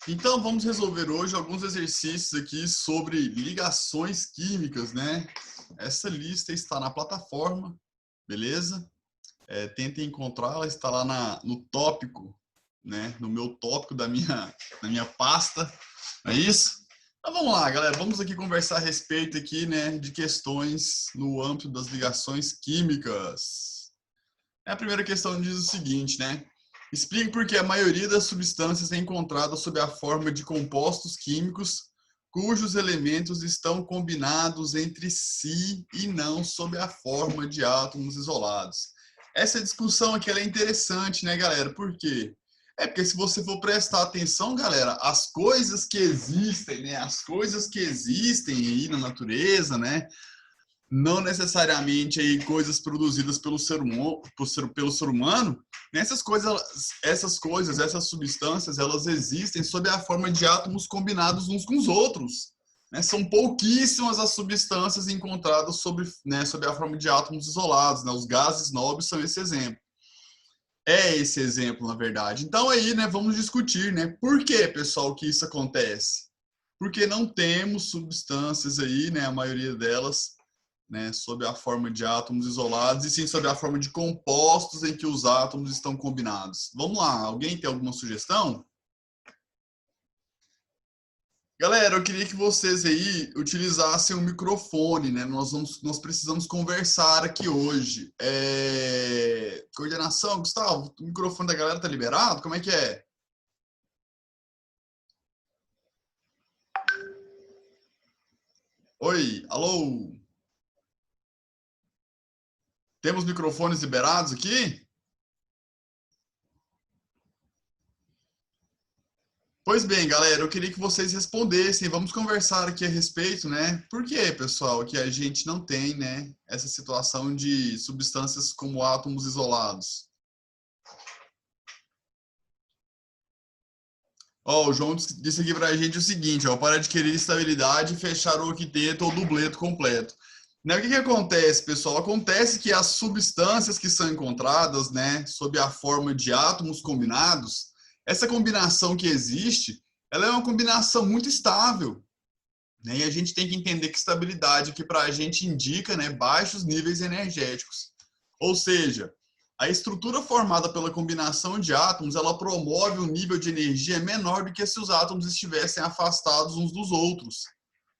Então, vamos resolver hoje alguns exercícios aqui sobre ligações químicas, né? Essa lista está na plataforma, beleza? Tentem encontrá-la, está lá no tópico, né? No meu tópico da minha pasta, não é isso? Então, vamos lá, galera. Vamos aqui conversar a respeito aqui, né, de questões no âmbito das ligações químicas. A primeira questão diz o seguinte, né? Explique por que a maioria das substâncias é encontrada sob a forma de compostos químicos cujos elementos estão combinados entre si e não sob a forma de átomos isolados. Essa discussão aqui ela é interessante, né, galera? Por quê? Porque se você for prestar atenção, galera, as coisas que existem, né, as coisas que existem aí na natureza, né, não necessariamente aí coisas produzidas pelo ser humano, essas substâncias, elas existem sob a forma de átomos combinados uns com os outros. Né? São pouquíssimas as substâncias encontradas sob a forma de átomos isolados. Né? Os gases nobres são esse exemplo. É esse exemplo, na verdade. Então aí, né, vamos discutir, né, por que, pessoal, que isso acontece? Porque não temos substâncias aí, né, a maioria delas, né, sob a forma de átomos isolados, e sim sob a forma de compostos em que os átomos estão combinados. Vamos lá, alguém tem alguma sugestão? Galera, eu queria que vocês aí utilizassem o microfone, né? Nós precisamos conversar aqui hoje. Coordenação, Gustavo, o microfone da galera tá liberado? Como é que é? Oi, alô? Temos microfones liberados aqui? Pois bem, galera, eu queria que vocês respondessem. Vamos conversar aqui a respeito, né? Por que, pessoal, que a gente não tem, né, essa situação de substâncias como átomos isolados? Ó, o João disse aqui pra gente o seguinte, ó, para adquirir estabilidade, fechar o octeto ou dupleto completo. Né, o que que acontece, pessoal? Acontece que as substâncias que são encontradas, né, sob a forma de átomos combinados, essa combinação que existe, ela é uma combinação muito estável, né? E a gente tem que entender que estabilidade aqui para a gente indica, né, baixos níveis energéticos. Ou seja, a estrutura formada pela combinação de átomos, ela promove um nível de energia menor do que se os átomos estivessem afastados uns dos outros.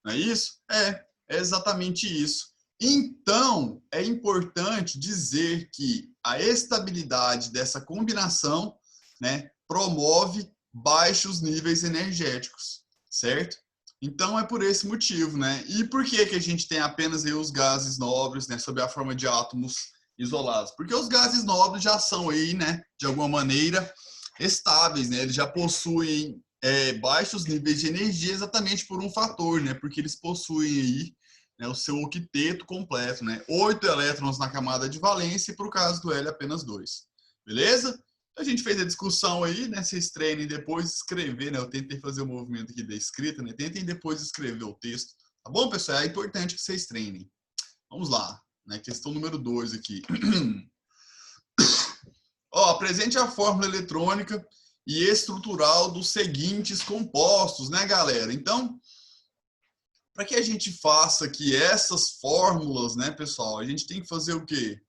Não é isso? É exatamente isso. Então, é importante dizer que a estabilidade dessa combinação, né, promove baixos níveis energéticos, certo? Então, é por esse motivo, né? E por que que a gente tem apenas aí os gases nobres, né, sob a forma de átomos isolados? Porque os gases nobres já são aí, né, de alguma maneira, estáveis, né? Eles já possuem baixos níveis de energia exatamente por um fator, né? Porque eles possuem aí, né, o seu octeto completo, né? 8 elétrons na camada de valência e, para o caso do hélio, apenas 2. Beleza? A gente fez a discussão aí, né? Vocês treinem depois escrever, né? Eu tentei fazer o movimento aqui da escrita, né? Tentem depois escrever o texto. Tá bom, pessoal? É importante que vocês treinem. Vamos lá, né? Questão número 2 aqui. Ó, apresente a fórmula eletrônica e estrutural dos seguintes compostos, né, galera? Então, para que a gente faça aqui essas fórmulas, né, pessoal, a gente tem que fazer o quê?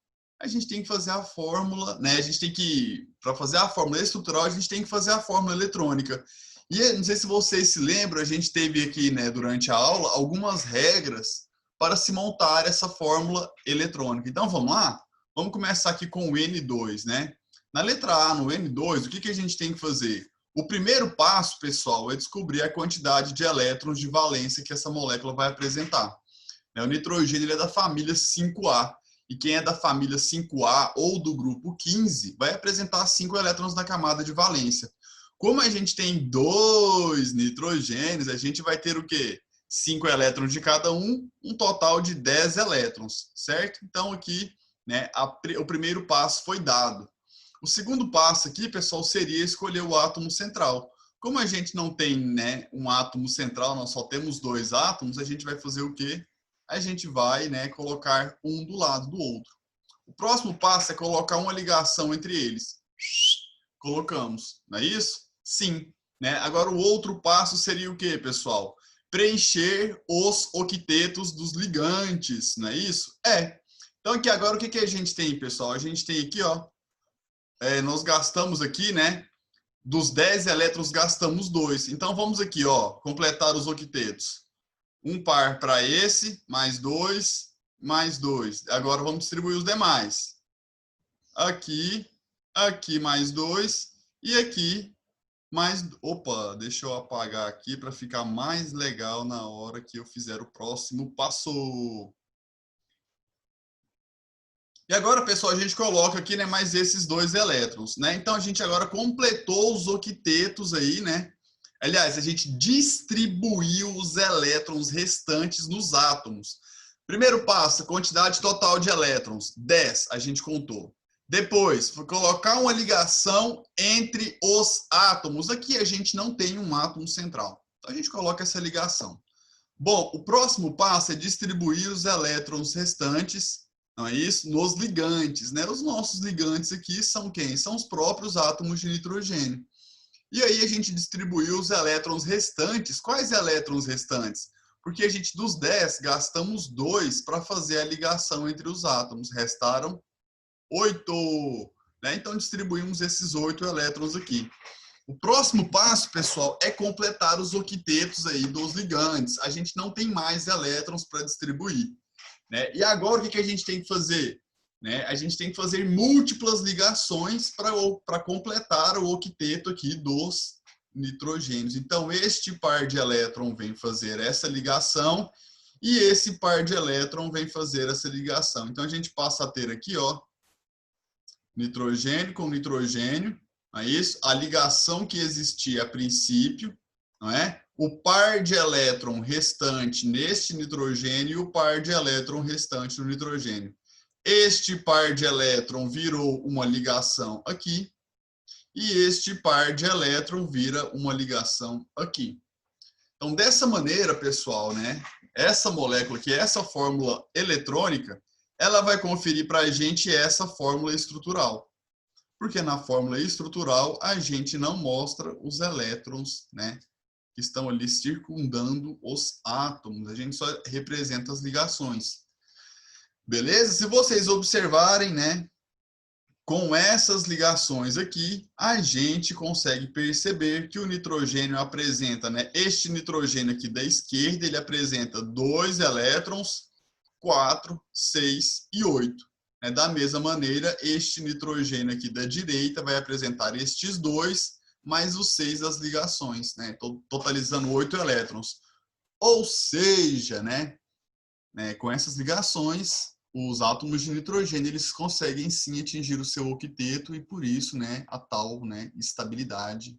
A gente tem que fazer a fórmula, né? A gente tem que, para fazer a fórmula estrutural, a gente tem que fazer a fórmula eletrônica. E não sei se vocês se lembram, a gente teve aqui, né, durante a aula, algumas regras para se montar essa fórmula eletrônica. Então, vamos lá? Vamos começar aqui com o N2, né? Na letra A, no N2, o que que a gente tem que fazer? O primeiro passo, pessoal, é descobrir a quantidade de elétrons de valência que essa molécula vai apresentar. O nitrogênio ele é da família 5A. E quem é da família 5A ou do grupo 15 vai apresentar 5 elétrons na camada de valência. Como a gente tem 2 nitrogênios, a gente vai ter o quê? 5 elétrons de cada um total de 10 elétrons, certo? Então aqui, né, o primeiro passo foi dado. O segundo passo aqui, pessoal, seria escolher o átomo central. Como a gente não tem, né, um átomo central, nós só temos 2 átomos, a gente vai fazer o quê? A gente vai, né, colocar um do lado do outro. O próximo passo é colocar uma ligação entre eles. Colocamos, não é isso? Sim. né? Agora, o outro passo seria o quê, pessoal? Preencher os octetos dos ligantes, não é isso? É. Então, aqui agora, o que a gente tem, pessoal? A gente tem aqui, ó, nós gastamos aqui, né? Dos 10 elétrons, gastamos 2. Então, vamos aqui, ó, completar os octetos. Um par para esse, mais 2, mais 2. Agora, vamos distribuir os demais. Aqui, aqui mais 2 e aqui mais... Opa, deixa eu apagar aqui para ficar mais legal na hora que eu fizer o próximo passo. E agora, pessoal, a gente coloca aqui, né, mais esses 2 elétrons, né? Então, a gente agora completou os octetos aí, né? Aliás, a gente distribuiu os elétrons restantes nos átomos. Primeiro passo, quantidade total de elétrons, 10, a gente contou. Depois, colocar uma ligação entre os átomos. Aqui a gente não tem um átomo central. Então, a gente coloca essa ligação. Bom, o próximo passo é distribuir os elétrons restantes, não é isso? Nos ligantes, né? Os nossos ligantes aqui são quem? São os próprios átomos de nitrogênio. E aí a gente distribuiu os elétrons restantes. Quais elétrons restantes? Porque a gente, dos 10, gastamos 2 para fazer a ligação entre os átomos. Restaram 8. Né? Então, distribuímos esses 8 elétrons aqui. O próximo passo, pessoal, é completar os octetos aí dos ligantes. A gente não tem mais elétrons para distribuir, né? E agora o que a gente tem que fazer? Né? A gente tem que fazer múltiplas ligações para completar o octeto aqui dos nitrogênios. Então, este par de elétron vem fazer essa ligação e esse par de elétron vem fazer essa ligação. Então, a gente passa a ter aqui, ó, nitrogênio com nitrogênio, não é isso? A ligação que existia a princípio, não é? O par de elétron restante neste nitrogênio e o par de elétron restante no nitrogênio. Este par de elétron virou uma ligação aqui e este par de elétron vira uma ligação aqui. Então, dessa maneira, pessoal, né? Essa molécula aqui, essa fórmula eletrônica, ela vai conferir para a gente essa fórmula estrutural. Porque na fórmula estrutural a gente não mostra os elétrons, né, que estão ali circundando os átomos. A gente só representa as ligações. Beleza? Se vocês observarem, né, com essas ligações aqui, a gente consegue perceber que o nitrogênio apresenta, né, este nitrogênio aqui da esquerda, ele apresenta 2 elétrons, 4, 6 e 8. Da mesma maneira, este nitrogênio aqui da direita vai apresentar estes 2, mais os 6 das ligações, né? Totalizando 8 elétrons. Ou seja, né, com essas ligações, os átomos de nitrogênio eles conseguem sim atingir o seu octeto e por isso, né, a tal, né, estabilidade.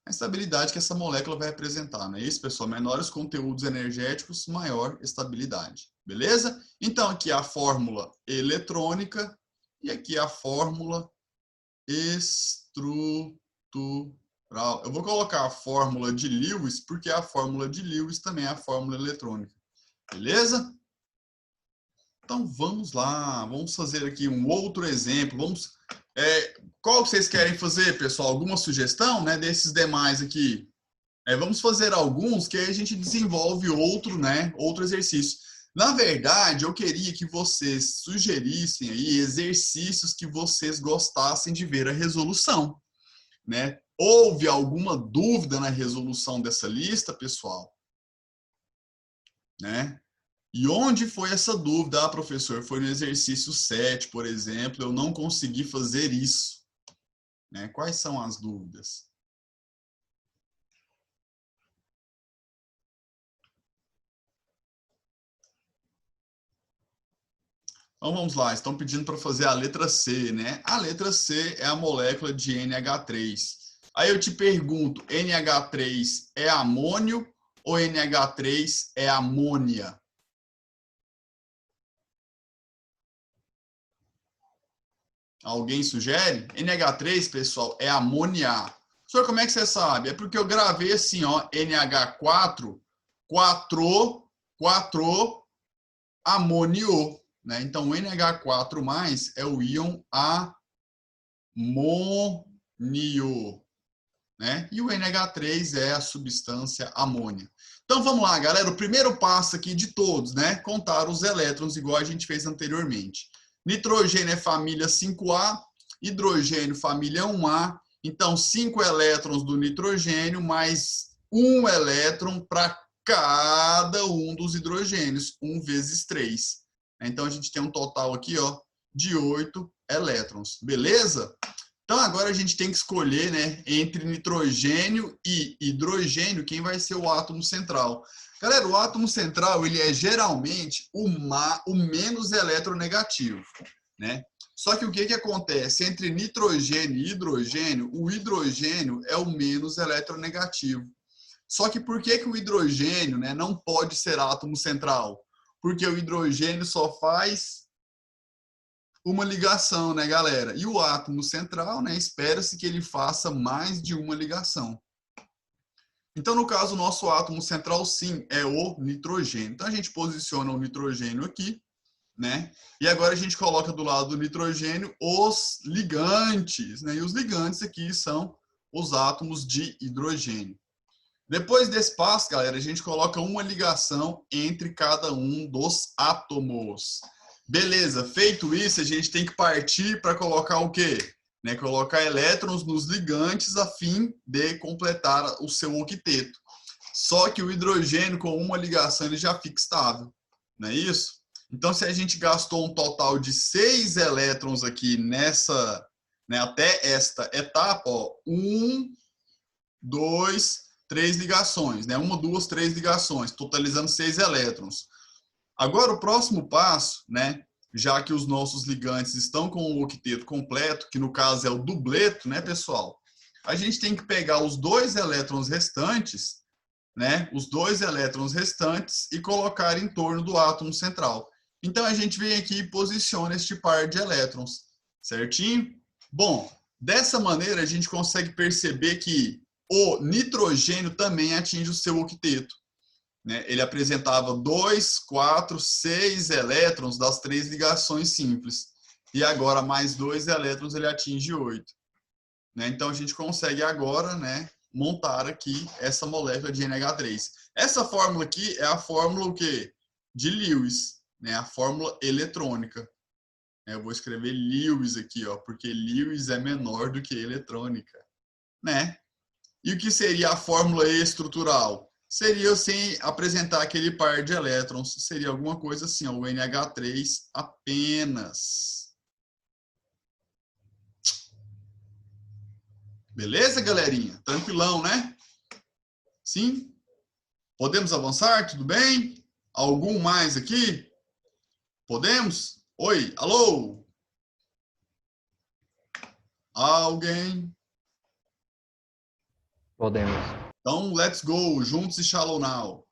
A estabilidade que essa molécula vai apresentar, não é isso, pessoal? Menores conteúdos energéticos, maior estabilidade. Beleza? Então, aqui a fórmula eletrônica e aqui a fórmula estrutural. Eu vou colocar a fórmula de Lewis, porque a fórmula de Lewis também é a fórmula eletrônica. Beleza? Então, vamos lá. Vamos fazer aqui um outro exemplo. Qual que vocês querem fazer, pessoal? Alguma sugestão, né, desses demais aqui? Vamos fazer alguns que aí a gente desenvolve outro, né, outro exercício. Na verdade, eu queria que vocês sugerissem aí exercícios que vocês gostassem de ver a resolução, né? Houve alguma dúvida na resolução dessa lista, pessoal? Né? E onde foi essa dúvida? Ah, professor, foi no exercício 7, por exemplo, eu não consegui fazer isso. Né? Quais são as dúvidas? Então vamos lá, estão pedindo para fazer a letra C, né? A letra C é a molécula de NH3. Aí eu te pergunto, NH3 é amônio ou NH3 é amônia? Alguém sugere? NH3, pessoal, é amônia. Senhor, como é que você sabe? É porque eu gravei assim, ó, NH4, 4, amônio. Né? Então, o NH4+ é o íon amônio. NiO, né? E o NH3 é a substância amônia. Então vamos lá, galera. O primeiro passo aqui de todos, né? Contar os elétrons, igual a gente fez anteriormente. Nitrogênio é família 5A, hidrogênio família 1A. Então, 5 elétrons do nitrogênio mais 1 elétron para cada um dos hidrogênios, 1 vezes 3. Então, a gente tem um total aqui, ó, de 8 elétrons. Beleza? Então, agora a gente tem que escolher, né, entre nitrogênio e hidrogênio, quem vai ser o átomo central. Galera, o átomo central, ele é geralmente o menos eletronegativo, né? Só que o que acontece? Entre nitrogênio e hidrogênio, o hidrogênio é o menos eletronegativo. Só que por que o hidrogênio, né, não pode ser átomo central? Porque o hidrogênio só faz uma ligação, né, galera? E o átomo central, né, espera-se que ele faça mais de uma ligação. Então, no caso, o nosso átomo central, sim, é o nitrogênio. Então, a gente posiciona o nitrogênio aqui, né? E agora a gente coloca do lado do nitrogênio os ligantes, né? E os ligantes aqui são os átomos de hidrogênio. Depois desse passo, galera, a gente coloca uma ligação entre cada um dos átomos. Beleza, feito isso, a gente tem que partir para colocar o quê? Né, colocar elétrons nos ligantes a fim de completar o seu octeto. Só que o hidrogênio com uma ligação ele já fica estável, não é isso? Então, se a gente gastou um total de 6 elétrons aqui nessa, né, até esta etapa, ó, 1, 2, 3 ligações, né? 1, 2, 3 ligações, totalizando 6 elétrons. Agora, o próximo passo, né? Já que os nossos ligantes estão com o octeto completo, que no caso é o dubleto, né, pessoal? A gente tem que pegar os 2 elétrons restantes, né? Os 2 elétrons restantes e colocar em torno do átomo central. Então, a gente vem aqui e posiciona este par de elétrons, certinho? Bom, dessa maneira, a gente consegue perceber que o nitrogênio também atinge o seu octeto. Né? Ele apresentava 2, 4, 6 elétrons das 3 ligações simples. E agora, mais 2 elétrons, ele atinge 8. Né? Então, a gente consegue agora, né, montar aqui essa molécula de NH3. Essa fórmula aqui é a fórmula o quê? De Lewis, né? A fórmula eletrônica. Eu vou escrever Lewis aqui, ó, porque Lewis é menor do que eletrônica. Né? E o que seria a fórmula estrutural? Seria sem apresentar aquele par de elétrons, seria alguma coisa assim, ó, o NH3 apenas. Beleza, galerinha? Tranquilão, né? Sim? Podemos avançar? Tudo bem? Algum mais aqui? Podemos? Oi, alô? Alguém? Podemos. Então, let's go, juntos e shallow now.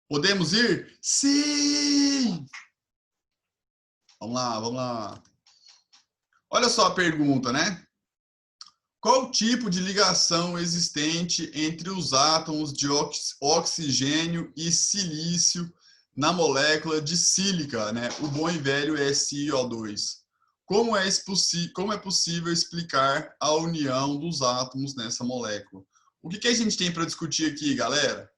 Podemos ir? Sim! Vamos lá, vamos lá. Olha só a pergunta, né? Qual o tipo de ligação existente entre os átomos de oxigênio e silício na molécula de sílica, né? O bom e velho SiO2. Como é possível explicar a união dos átomos nessa molécula? O que a gente tem para discutir aqui, galera?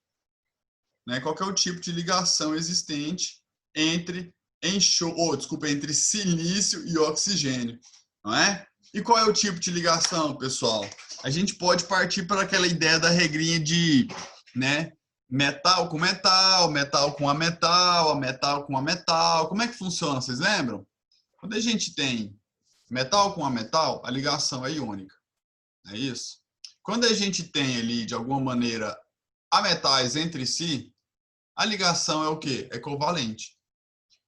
Né? Qual que é o tipo de ligação existente entre entre silício e oxigênio, não é? E qual é o tipo de ligação, pessoal? A gente pode partir para aquela ideia da regrinha de, né, metal com metal, metal com a metal com a metal. Como é que funciona? Vocês lembram? Quando a gente tem metal com a metal, a ligação é iônica. É isso? Quando a gente tem ali, de alguma maneira, ametais entre si, a ligação é o quê? É covalente.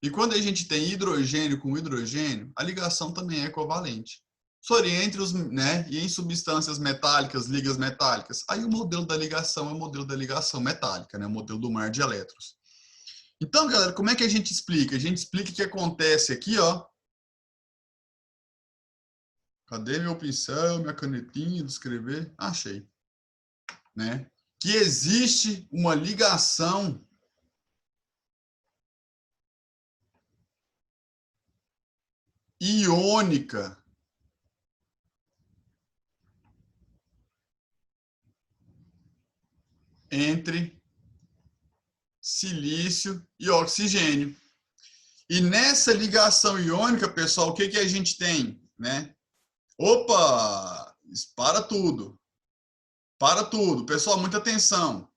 E quando a gente tem hidrogênio com hidrogênio, a ligação também é covalente. Sobre entre os, né, e em substâncias metálicas, ligas metálicas, aí o modelo da ligação é o modelo da ligação metálica, né, o modelo do mar de elétrons. Então, galera, como é que a gente explica? A gente explica o que acontece aqui, ó. Cadê meu pincel, minha canetinha de escrever? Achei. Né? Que existe uma ligação iônica entre silício e oxigênio. E nessa ligação iônica, pessoal, o que que a gente tem, né? Opa! Para tudo. Para tudo. Pessoal, muita atenção.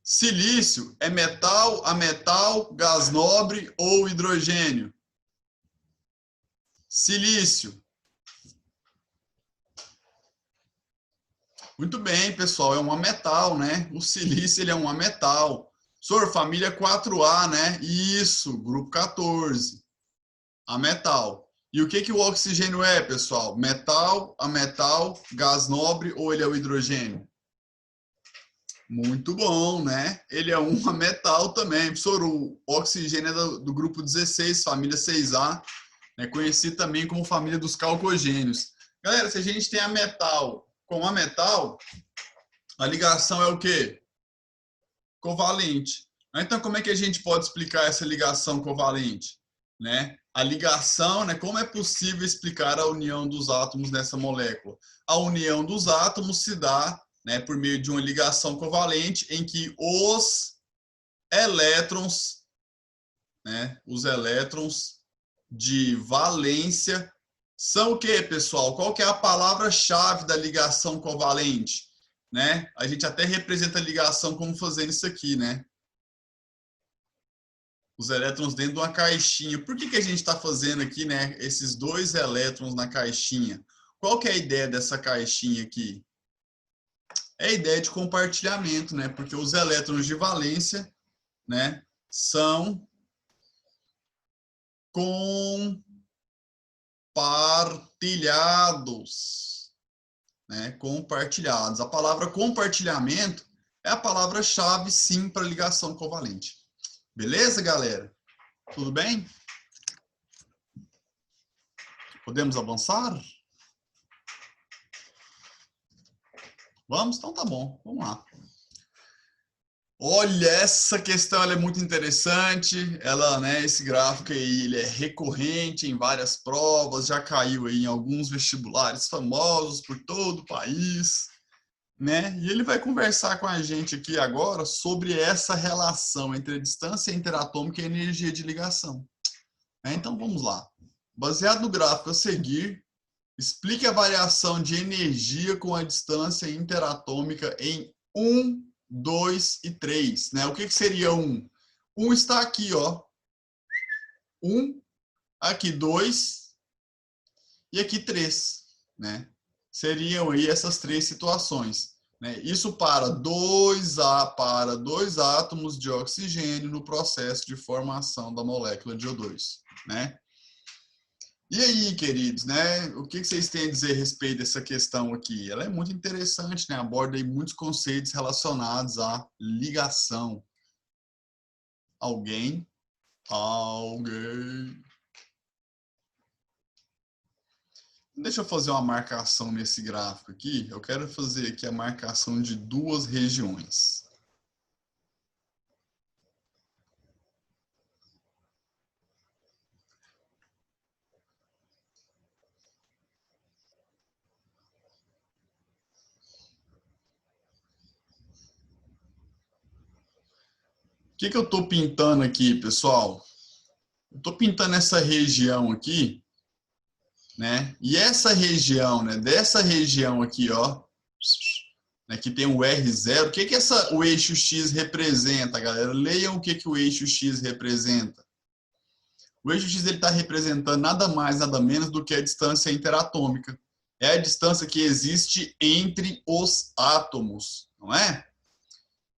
Silício é metal a metal, gás nobre ou hidrogênio? Silício. Muito bem, pessoal, é um ametal, né? O silício ele é um ametal. Senhor, família 4A, né? Isso, grupo 14. Ametal. E o que que o oxigênio é, pessoal? Metal a metal, gás nobre ou ele é o hidrogênio? Muito bom, né? Ele é um metal também. Professor, o oxigênio é do grupo 16, família 6A, né? Conhecido também como família dos calcogênios. Galera, se a gente tem a metal com a metal, a ligação é o quê? Covalente. Então, como é que a gente pode explicar essa ligação covalente? Né? A ligação, né? Como é possível explicar a união dos átomos nessa molécula? A união dos átomos se dá, né, por meio de uma ligação covalente em que os elétrons, né, os elétrons de valência são o que, pessoal? Qual que é a palavra-chave da ligação covalente? Né? A gente até representa a ligação como fazendo isso aqui, né? Os elétrons dentro de uma caixinha. Por que que a gente está fazendo aqui, né? Esses dois elétrons na caixinha. Qual que é a ideia dessa caixinha aqui? É a ideia de compartilhamento, né? Porque os elétrons de valência, né, são compartilhados, né? Compartilhados. A palavra compartilhamento é a palavra-chave, sim, para ligação covalente. Beleza, galera? Tudo bem? Podemos avançar? Vamos? Então tá bom. Vamos lá. Olha, essa questão ela é muito interessante. Ela, né, esse gráfico aí, ele é recorrente em várias provas, já caiu aí em alguns vestibulares famosos por todo o país, né? E ele vai conversar com a gente aqui agora sobre essa relação entre a distância interatômica e a energia de ligação. Então vamos lá. Baseado no gráfico a seguir, explique a variação de energia com a distância interatômica em 1, 2 e 3. Né? O que seria 1? 1 está aqui, ó. 1, aqui 2 e aqui 3. Né? Seriam aí essas três situações. Né? Isso para dois átomos de oxigênio no processo de formação da molécula de O2. Né? E aí, queridos, né? O que vocês têm a dizer a respeito dessa questão aqui? Ela é muito interessante, né? Aborda aí muitos conceitos relacionados à ligação. Alguém? Alguém? Deixa eu fazer uma marcação nesse gráfico aqui. Eu quero fazer aqui a marcação de duas regiões. O que eu estou pintando aqui, pessoal? Eu estou pintando essa região aqui, né? E essa região, né? Dessa região aqui, ó, né, que tem o R0, o que que o eixo X representa, galera? Leiam o que que o eixo X representa. O eixo X está representando nada mais, nada menos do que a distância interatômica. É a distância que existe entre os átomos, não é?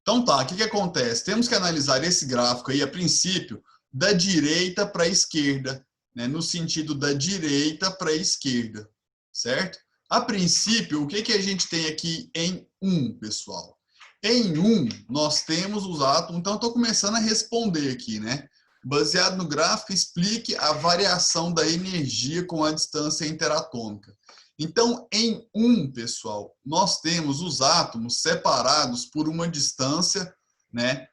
Então tá, o que que acontece? Temos que analisar esse gráfico aí, a princípio, da direita para a esquerda, né? No sentido da direita para a esquerda, certo? A princípio, o que que a gente tem aqui em 1, pessoal? Em 1, nós temos os átomos, então estou começando a responder aqui, né? Baseado no gráfico, explique a variação da energia com a distância interatômica. Então, em 1, pessoal, nós temos os átomos separados por uma distância, né?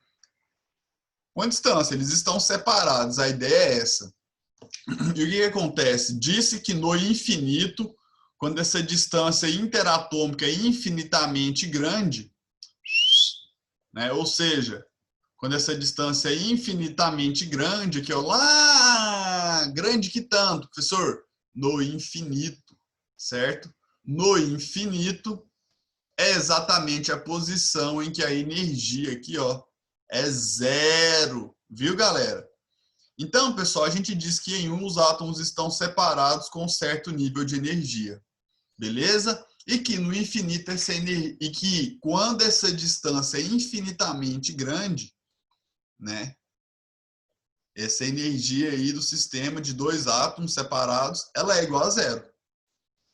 Uma distância, eles estão separados, a ideia é essa. E o que acontece? Disse que no infinito, quando essa distância interatômica é infinitamente grande, né? Ou seja, quando essa distância é infinitamente grande, aqui, ó, lá, grande que tanto, professor? No infinito, certo? No infinito é exatamente a posição em que a energia aqui, ó, é zero, viu, galera? Então, pessoal, a gente diz que em um os átomos estão separados com um certo nível de energia, beleza? E que no infinito e que quando essa distância é infinitamente grande, né? Essa energia aí do sistema de dois átomos separados, ela é igual a zero.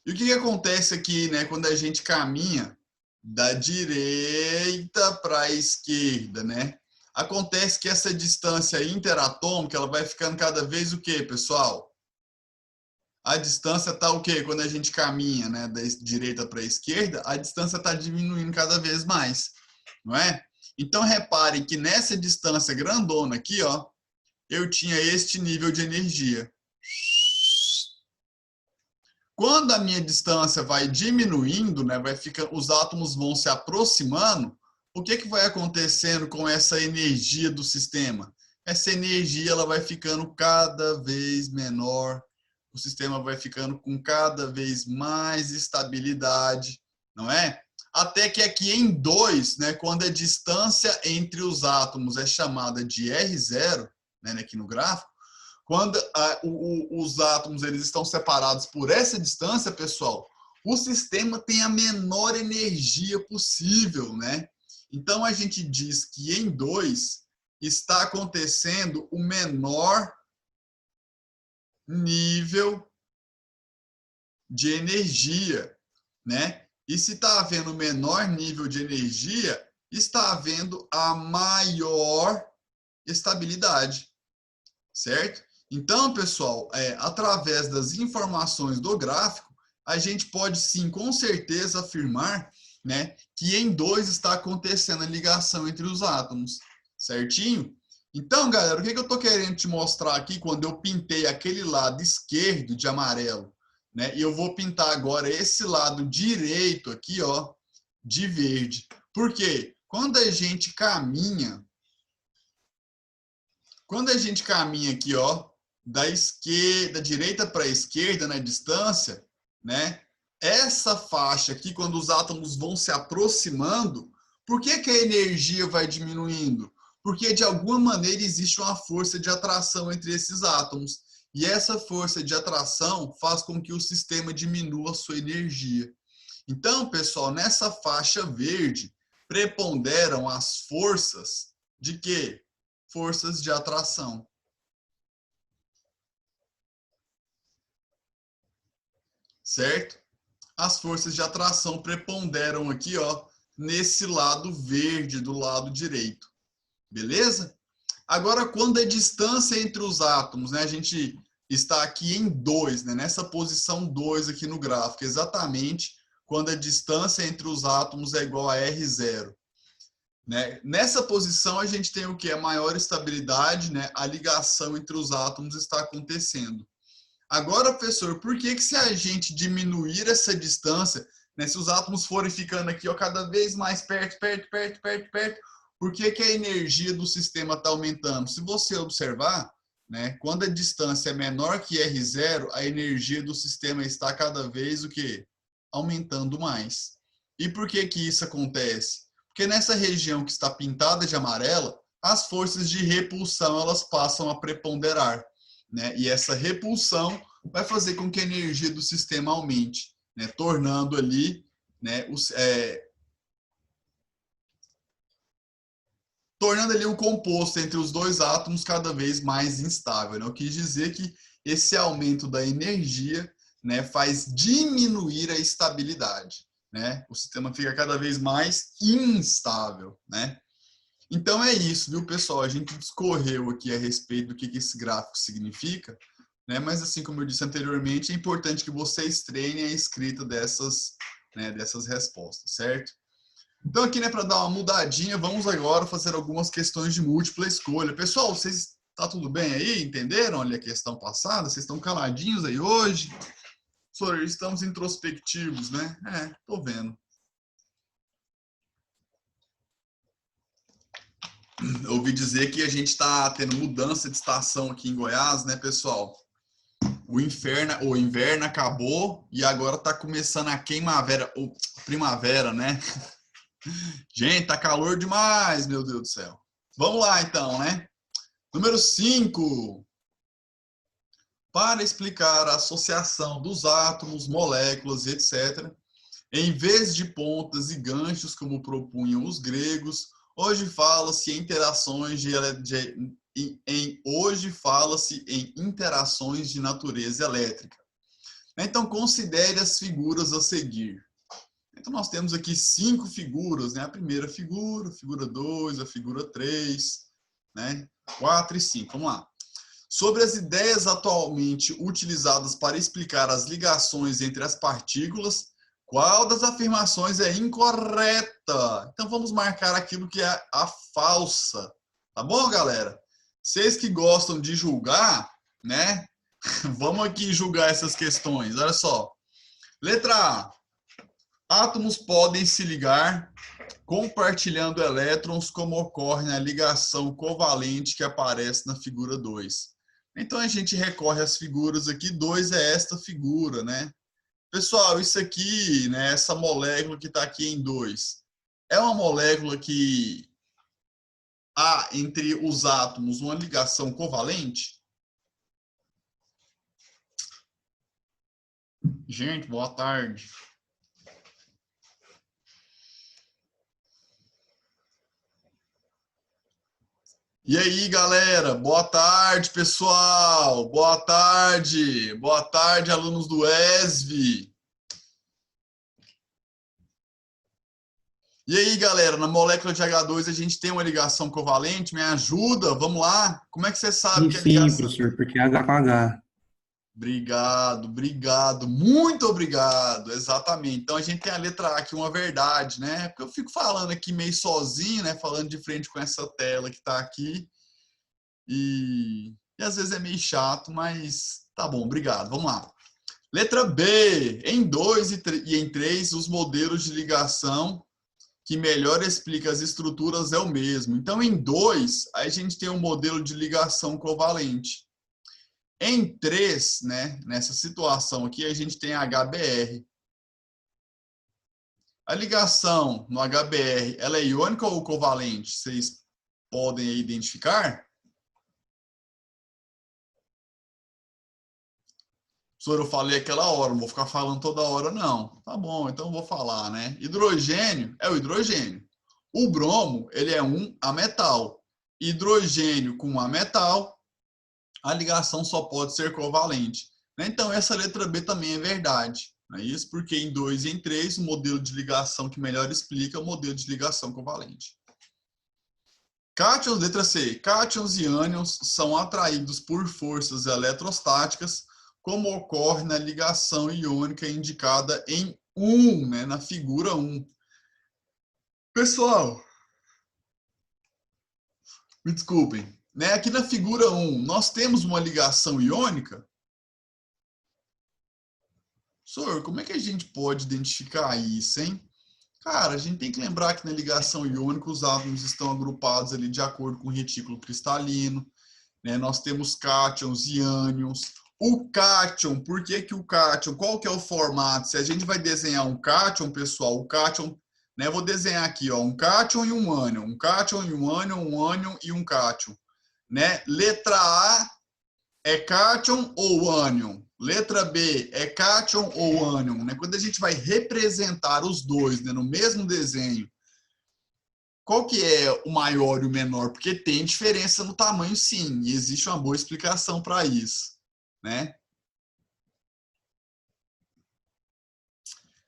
E o que acontece aqui, né, quando a gente caminha da direita para a esquerda, né? Acontece que essa distância interatômica, ela vai ficando cada vez o quê, pessoal? A distância está o quê? Quando a gente caminha, né, da direita para a esquerda, a distância está diminuindo cada vez mais, não é? Então, reparem que nessa distância grandona aqui, ó, eu tinha este nível de energia. Quando a minha distância vai diminuindo, né, os átomos vão se aproximando, o que vai acontecendo com essa energia do sistema? Essa energia ela vai ficando cada vez menor, o sistema vai ficando com cada vez mais estabilidade, não é? Até que aqui em 2, né, quando a distância entre os átomos é chamada de R0, né, aqui no gráfico, quando os átomos eles estão separados por essa distância, pessoal, o sistema tem a menor energia possível, né? Então, a gente diz que em 2 está acontecendo o menor nível de energia, né? E se está havendo menor nível de energia, está havendo a maior estabilidade, certo? Então, pessoal, através das informações do gráfico, a gente pode sim, com certeza, afirmar, né, que em 2 está acontecendo a ligação entre os átomos, certinho? Então, galera, o que eu estou querendo te mostrar aqui quando eu pintei aquele lado esquerdo de amarelo, né? E eu vou pintar agora esse lado direito aqui, ó, de verde. Por quê? Quando a gente caminha aqui, ó, da direita para a esquerda na distância, né? Essa faixa aqui, quando os átomos vão se aproximando, por que a energia vai diminuindo? Porque de alguma maneira existe uma força de atração entre esses átomos. E essa força de atração faz com que o sistema diminua a sua energia. Então, pessoal, nessa faixa verde preponderam as forças de quê? Forças de atração. Certo? As forças de atração preponderam aqui, ó, nesse lado verde do lado direito. Beleza? Agora, quando a distância entre os átomos, né, a gente está aqui em 2, né, nessa posição 2 aqui no gráfico, exatamente quando a distância entre os átomos é igual a R0. Né? Nessa posição, a gente tem o que? A maior estabilidade, né? A ligação entre os átomos está acontecendo. Agora, professor, por que se a gente diminuir essa distância, né, se os átomos forem ficando aqui ó, cada vez mais perto, por que a energia do sistema está aumentando? Se você observar, né, quando a distância é menor que R0, a energia do sistema está cada vez o quê? Aumentando mais. E por que isso acontece? Porque nessa região que está pintada de amarela, as forças de repulsão elas passam a preponderar. Né? E essa repulsão vai fazer com que a energia do sistema aumente, né? Tornando ali, né, o composto entre os dois átomos cada vez mais instável. Né? Eu quis dizer que esse aumento da energia, né, faz diminuir a estabilidade. Né? O sistema fica cada vez mais instável. Né? Então é isso, viu, pessoal? A gente discorreu aqui a respeito do que esse gráfico significa, né? Mas assim como eu disse anteriormente, é importante que vocês treinem a escrita dessas respostas, certo? Então aqui, né, para dar uma mudadinha, vamos agora fazer algumas questões de múltipla escolha. Pessoal, vocês tá tudo bem aí? Entenderam ali a questão passada? Vocês estão caladinhos aí hoje? Professor, estamos introspectivos, né? Tô vendo. Eu ouvi dizer que a gente está tendo mudança de estação aqui em Goiás, né, pessoal? O inverno acabou e agora está começando a queimavera, ou primavera, né? Gente, tá calor demais, meu Deus do céu. Vamos lá, então, né? Número 5. Para explicar a associação dos átomos, moléculas, etc., em vez de pontas e ganchos, como propunham os gregos, hoje fala-se em interações de natureza elétrica. Então, considere as figuras a seguir. Então, nós temos aqui 5 figuras, né? A primeira figura, a figura 2, a figura 3, né? 4 e 5. Vamos lá. Sobre as ideias atualmente utilizadas para explicar as ligações entre as partículas, qual das afirmações é incorreta? Então, vamos marcar aquilo que é a falsa. Tá bom, galera? Vocês que gostam de julgar, né? Vamos aqui julgar essas questões. Olha só. Letra A. Átomos podem se ligar compartilhando elétrons, como ocorre na ligação covalente que aparece na figura 2. Então, a gente recorre às figuras aqui. 2 é esta figura, né? Pessoal, isso aqui, né, essa molécula que está aqui em 2, é uma molécula que há entre os átomos uma ligação covalente? Gente, boa tarde. E aí, galera? Boa tarde, pessoal. Boa tarde. Boa tarde, alunos do ESV. E aí, galera, na molécula de H2 a gente tem uma ligação covalente? Me ajuda? Vamos lá? Como é que você sabe Sim, que é sim, ligação? professor, porque é H com H. Obrigado, obrigado, muito obrigado. Exatamente. Então a gente tem a letra A aqui, uma verdade, né? Porque eu fico falando aqui meio sozinho, né? Falando de frente com essa tela que está aqui. E às vezes é meio chato, mas tá bom, obrigado. Vamos lá. Letra B. Em 2 e em 3, os modelos de ligação que melhor explica as estruturas é o mesmo. Então, em 2, a gente tem um modelo de ligação covalente. Em 3, né, nessa situação aqui, a gente tem HBr. A ligação no HBr, ela é iônica ou covalente? Vocês podem identificar? Professor, eu falei aquela hora, não vou ficar falando toda hora, não. Tá bom, então eu vou falar, né? Hidrogênio é o hidrogênio. O bromo, ele é um ametal. Hidrogênio com ametal, a ligação só pode ser covalente. Então, essa letra B também é verdade. Não é isso? Porque em 2 e em 3, o modelo de ligação que melhor explica é o modelo de ligação covalente. Cátions, letra C. Cátions e ânions são atraídos por forças eletrostáticas, como ocorre na ligação iônica indicada em 1, né, na figura 1. Pessoal, me desculpem, né, aqui na figura 1, nós temos uma ligação iônica? Senhor, como é que a gente pode identificar isso, hein? Cara, a gente tem que lembrar que na ligação iônica os átomos estão agrupados ali de acordo com o retículo cristalino, né? Nós temos cátions e ânions. O cátion, por que que o cátion? Qual que é o formato? Se a gente vai desenhar um cátion, pessoal, o cátion, né? Vou desenhar aqui, ó, um cátion e um ânion, um cátion e um ânion e um cátion, né? Letra A é cátion ou ânion? Letra B é cátion ou ânion, né? Quando a gente vai representar os dois, né, no mesmo desenho, qual que é o maior e o menor? Porque tem diferença no tamanho, sim, e existe uma boa explicação para isso, né?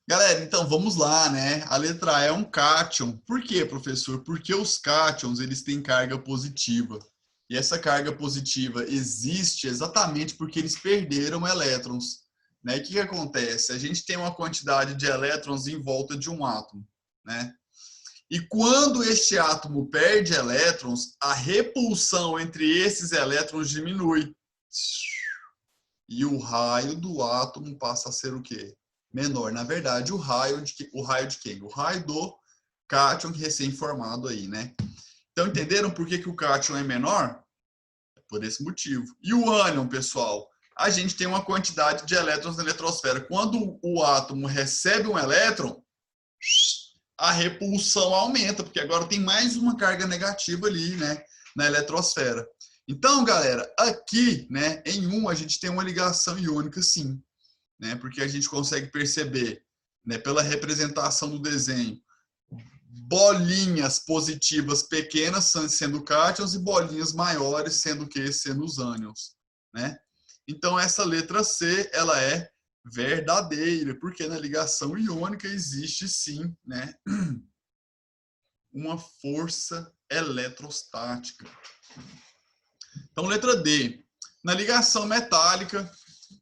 Galera, então vamos lá, né? A letra A é um cátion. Por quê, professor? Porque os cátions, eles têm carga positiva. E essa carga positiva existe exatamente porque eles perderam elétrons, né? E o que acontece? A gente tem uma quantidade de elétrons em volta de um átomo, né? E quando este átomo perde elétrons, a repulsão entre esses elétrons diminui. E o raio do átomo passa a ser o quê? Menor. Na verdade, o raio de quem? O raio do cátion recém-formado aí, né? Então, entenderam por que o cátion é menor? É por esse motivo. E o ânion, pessoal? A gente tem uma quantidade de elétrons na eletrosfera. Quando o átomo recebe um elétron, a repulsão aumenta, porque agora tem mais uma carga negativa ali, né, na eletrosfera. Então, galera, aqui, né, em 1 a gente tem uma ligação iônica, sim, né, porque a gente consegue perceber, né, pela representação do desenho, bolinhas positivas pequenas sendo cátions e bolinhas maiores sendo os ânions, né? Então essa letra C, ela é verdadeira, porque na ligação iônica existe sim, né, uma força eletrostática. Então letra D, na ligação metálica,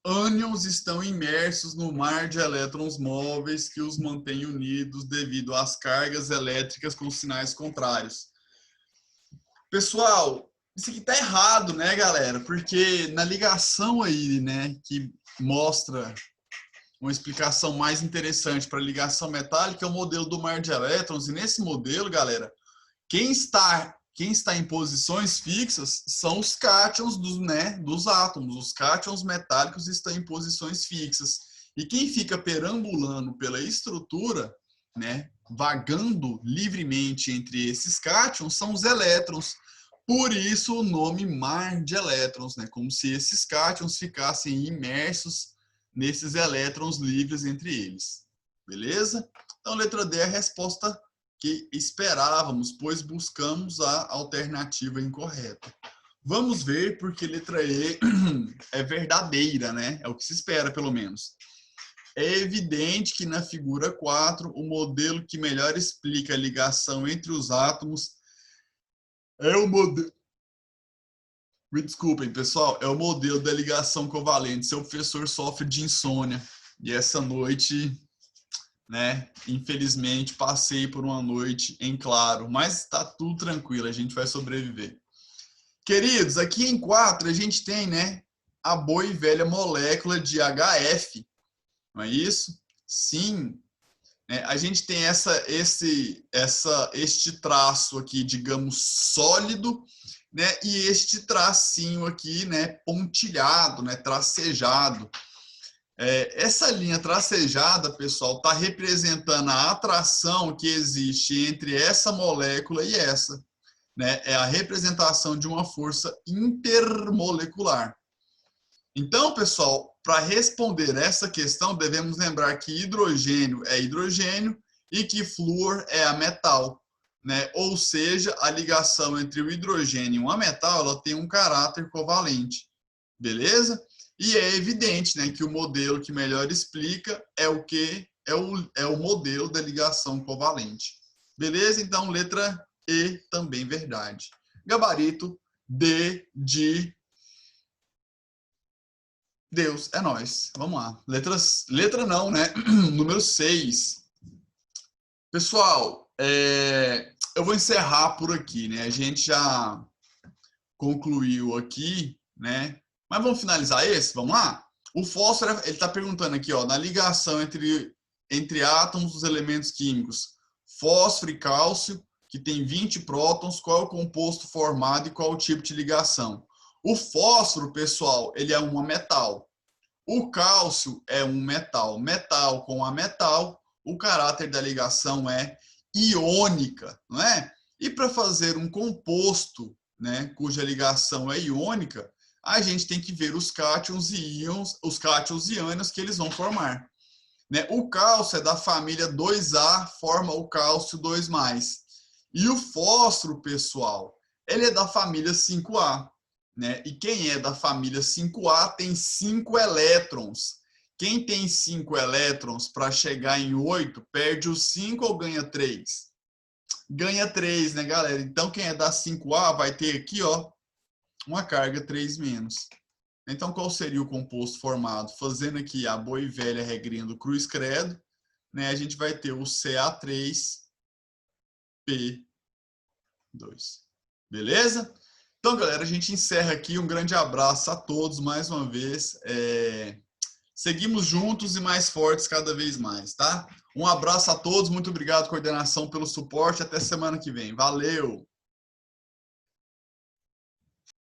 ânions estão imersos no mar de elétrons móveis que os mantém unidos devido às cargas elétricas com sinais contrários. Pessoal, isso aqui tá errado, né, galera? Porque na ligação aí, né, que mostra uma explicação mais interessante para a ligação metálica é o modelo do mar de elétrons. E nesse modelo, galera, quem está em posições fixas são os cátions dos átomos. Os cátions metálicos estão em posições fixas. E quem fica perambulando pela estrutura, né, vagando livremente entre esses cátions, são os elétrons. Por isso o nome mar de elétrons, né, como se esses cátions ficassem imersos nesses elétrons livres entre eles. Beleza? Então, letra D é a resposta que esperávamos, pois buscamos a alternativa incorreta. Vamos ver porque letra E é verdadeira, né? É o que se espera, pelo menos. É evidente que na figura 4, o modelo que melhor explica a ligação entre os átomos é o modelo... Me desculpem, pessoal, é o modelo da ligação covalente. Seu professor sofre de insônia. E essa noite, né, infelizmente, passei por uma noite em claro. Mas está tudo tranquilo, a gente vai sobreviver. Queridos, aqui em 4 a gente tem, né, a boa e velha molécula de HF. Não é isso? Sim. A gente tem este traço aqui, digamos, sólido, né, e este tracinho aqui, né, pontilhado, né, tracejado. Essa linha tracejada, pessoal, está representando a atração que existe entre essa molécula e essa, né? É a representação de uma força intermolecular. Então, pessoal, para responder essa questão, devemos lembrar que hidrogênio é hidrogênio e que flúor é a metal, né? Ou seja, a ligação entre o hidrogênio e uma metal, ela tem um caráter covalente, beleza? E é evidente, né, que o modelo que melhor explica é o que é o modelo da ligação covalente. Beleza? Então, letra E também verdade. Gabarito D de Deus, é nós. Vamos lá. Letra não, né? Número 6. Pessoal, eu vou encerrar por aqui, né? A gente já concluiu aqui, né? Mas vamos finalizar esse? Vamos lá? O fósforo, ele está perguntando aqui, ó, na ligação entre átomos dos elementos químicos fósforo e cálcio, que tem 20 prótons, qual é o composto formado e qual o tipo de ligação? O fósforo, pessoal, ele é um metal. O cálcio é um metal. Metal com a metal, o caráter da ligação é iônica, não é? E para fazer um composto, né, cuja ligação é iônica, a gente tem que ver os cátions e íons, os cátions e ânions que eles vão formar. Né? O cálcio é da família 2A, forma o cálcio 2+. E o fósforo, pessoal, ele é da família 5A. Né? E quem é da família 5A tem 5 elétrons. Quem tem 5 elétrons para chegar em 8, perde os 5 ou ganha 3? Ganha 3, né, galera? Então, quem é da 5A vai ter aqui, ó, uma carga 3-. Então, qual seria o composto formado? Fazendo aqui a boa e velha regrinha do cruz credo, né, a gente vai ter o Ca3P2. Beleza? Então, galera, a gente encerra aqui. Um grande abraço a todos mais uma vez. Seguimos juntos e mais fortes cada vez mais, tá? Um abraço a todos. Muito obrigado, coordenação, pelo suporte. Até semana que vem. Valeu!